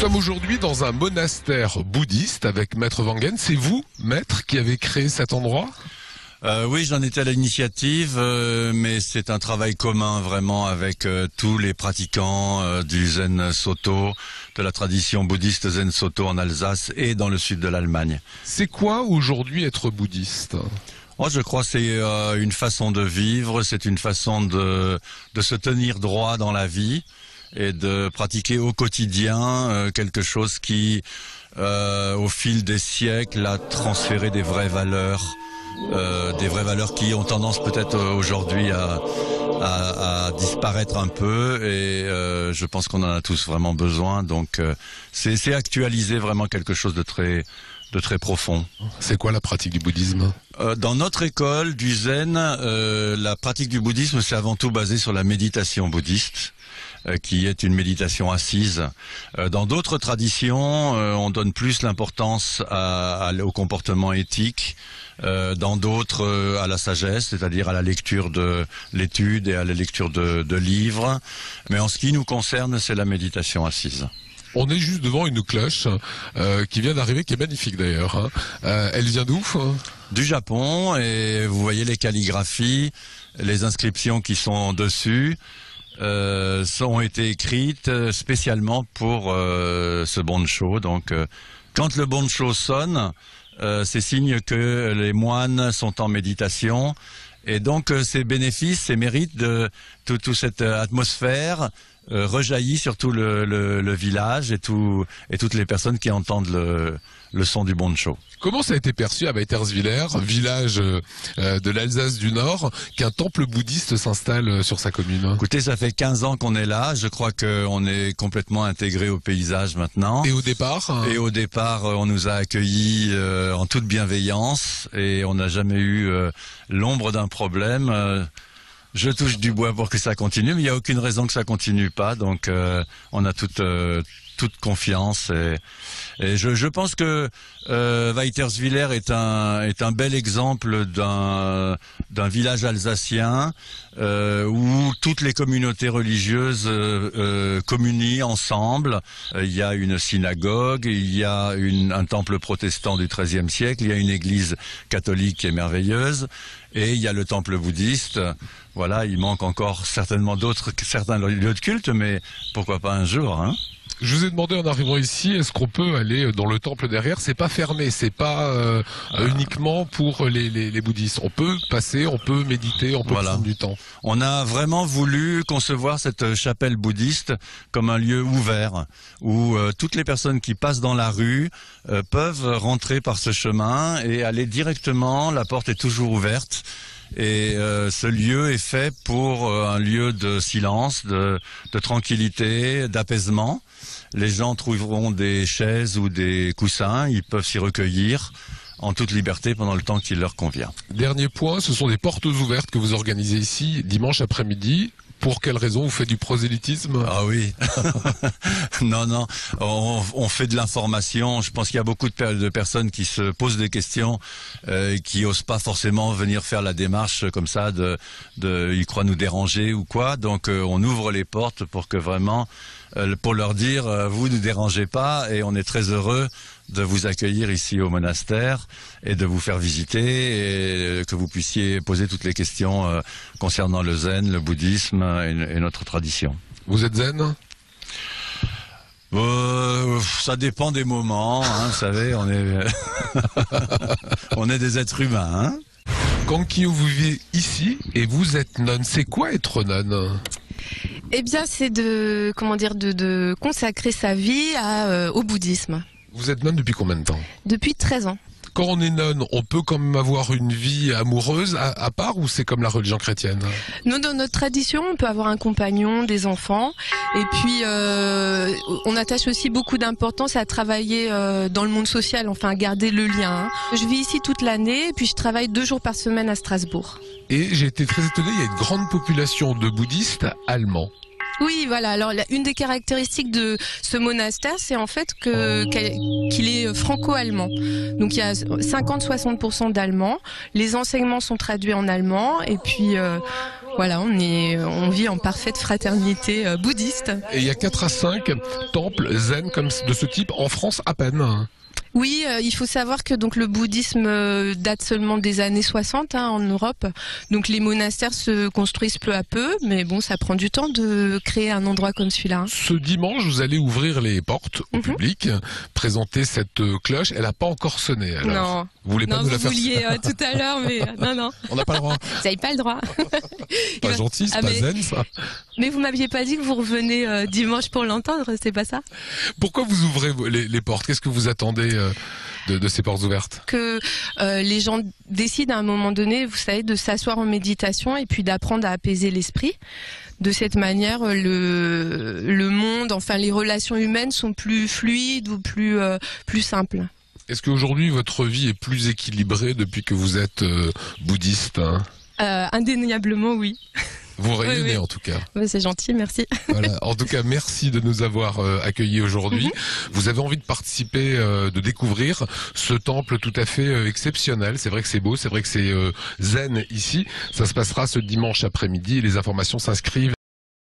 sommes aujourd'hui dans un monastère bouddhiste avec Maître Wangen. C'est vous, Maître, qui avez créé cet endroit ? Oui, j'en étais à l'initiative, mais c'est un travail commun vraiment avec tous les pratiquants du Zen Soto, de la tradition bouddhiste Zen Soto en Alsace et dans le sud de l'Allemagne. C'est quoi aujourd'hui être bouddhiste ? Moi, je crois que c'est une façon de vivre, c'est une façon de se tenir droit dans la vie et de pratiquer au quotidien quelque chose qui, au fil des siècles, a transféré des vraies valeurs qui ont tendance peut-être aujourd'hui à disparaître un peu, et je pense qu'on en a tous vraiment besoin. Donc c'est actualiser vraiment quelque chose de très profond. C'est quoi la pratique du bouddhisme ? Dans notre école du Zen, la pratique du bouddhisme, c'est avant tout basé sur la méditation bouddhiste, qui est une méditation assise. Dans d'autres traditions, on donne plus l'importance au comportement éthique, dans d'autres à la sagesse, c'est-à-dire à la lecture de l'étude et à la lecture de livres. Mais en ce qui nous concerne, c'est la méditation assise. On est juste devant une cloche qui vient d'arriver, qui est magnifique d'ailleurs. Elle vient d'où ? Du Japon, et vous voyez les calligraphies, les inscriptions qui sont dessus. Ont été écrites spécialement pour ce Bonsho. Donc, quand le Bonsho sonne, c'est signe que les moines sont en méditation. Et donc, ces bénéfices, ces mérites de toute cette atmosphère rejaillit sur tout le village et toutes les personnes qui entendent le son du Bonsho. Comment ça a été perçu à Weiterswiller, village de l'Alsace du Nord, qu'un temple bouddhiste s'installe sur sa commune ? Écoutez, ça fait 15 ans qu'on est là. Je crois qu'on est complètement intégré au paysage maintenant. Et au départ ? On nous a accueillis en toute bienveillance et on n'a jamais eu l'ombre d'un problème. Je touche du bois pour que ça continue, mais il n'y a aucune raison que ça continue pas. Donc, on a toute confiance, et je pense que Weiterswiller est un bel exemple d'un village alsacien où toutes les communautés religieuses communient ensemble. Il y a une synagogue, il y a un temple protestant du XIIIe siècle, il y a une église catholique qui est merveilleuse, et il y a le temple bouddhiste. Voilà, il manque encore certainement certains lieux de culte, mais pourquoi pas un jour, hein ? Je vous ai demandé en arrivant ici, est-ce qu'on peut aller dans le temple derrière ? C'est pas fermé, c'est pas uniquement pour les bouddhistes. On peut passer, on peut méditer, on peut prendre du temps. On a vraiment voulu concevoir cette chapelle bouddhiste comme un lieu ouvert, où toutes les personnes qui passent dans la rue peuvent rentrer par ce chemin et aller directement, la porte est toujours ouverte. Et ce lieu est fait pour un lieu de silence, de tranquillité, d'apaisement. Les gens trouveront des chaises ou des coussins, ils peuvent s'y recueillir en toute liberté pendant le temps qui leur convient. Dernier point, ce sont des portes ouvertes que vous organisez ici dimanche après-midi. Pour quelle raison vous faites du prosélytisme ? Ah oui, non, on fait de l'information. Je pense qu'il y a beaucoup de personnes qui se posent des questions, qui osent pas forcément venir faire la démarche comme ça, ils croient nous déranger ou quoi. Donc on ouvre les portes pour que vraiment, pour leur dire, vous ne dérangez pas, et on est très heureux de vous accueillir ici au monastère et de vous faire visiter, et que vous puissiez poser toutes les questions concernant le zen, le bouddhisme et notre tradition. Vous êtes zen ? Ça dépend des moments, hein, vous savez, on est des êtres humains. Hein. Kankyo, vous vivez ici et vous êtes nonne. C'est quoi être nonne ? Eh bien, c'est de consacrer sa vie au bouddhisme. Vous êtes nonne depuis combien de temps ? Depuis 13 ans. Quand on est nonne, on peut quand même avoir une vie amoureuse à part, ou c'est comme la religion chrétienne ? Nous, dans notre tradition, on peut avoir un compagnon, des enfants, et puis on attache aussi beaucoup d'importance à travailler dans le monde social, enfin à garder le lien. Je vis ici toute l'année, et puis je travaille 2 jours par semaine à Strasbourg. Et j'ai été très étonné, il y a une grande population de bouddhistes allemands. Oui, voilà. Alors, une des caractéristiques de ce monastère, c'est en fait qu'il est franco-allemand. Donc, il y a 50-60% d'Allemands. Les enseignements sont traduits en allemand. Et puis, Voilà, on vit en parfaite fraternité bouddhiste. Et il y a 4 à 5 temples zen comme de ce type en France à peine. Oui, il faut savoir que donc le bouddhisme date seulement des années 60 en Europe. Donc les monastères se construisent peu à peu, mais bon, ça prend du temps de créer un endroit comme celui-là. Ce dimanche, vous allez ouvrir les portes au public, présenter cette cloche. Elle n'a pas encore sonné. Alors. Non. Vous voulez pas non, nous la faire vouliez tout à l'heure, mais non. On n'a pas le droit. Vous n'avez pas le droit. Pas gentil, c'est pas zen ça. Mais vous m'aviez pas dit que vous revenez dimanche pour l'entendre, c'est pas ça? Pourquoi vous ouvrez les portes? Qu'est-ce que vous attendez de ces portes ouvertes? Que les gens décident à un moment donné, vous savez, de s'asseoir en méditation et puis d'apprendre à apaiser l'esprit. De cette manière, le monde, enfin les relations humaines sont plus fluides ou plus simples. Est-ce qu'aujourd'hui votre vie est plus équilibrée depuis que vous êtes bouddhiste? Indéniablement oui. Vous rayonnez oui. En tout cas. C'est gentil, merci. Voilà. En tout cas, merci de nous avoir accueillis aujourd'hui. Vous avez envie de participer, de découvrir ce temple tout à fait exceptionnel. C'est vrai que c'est beau, c'est vrai que c'est zen ici. Ça se passera ce dimanche après-midi et les informations s'inscrivent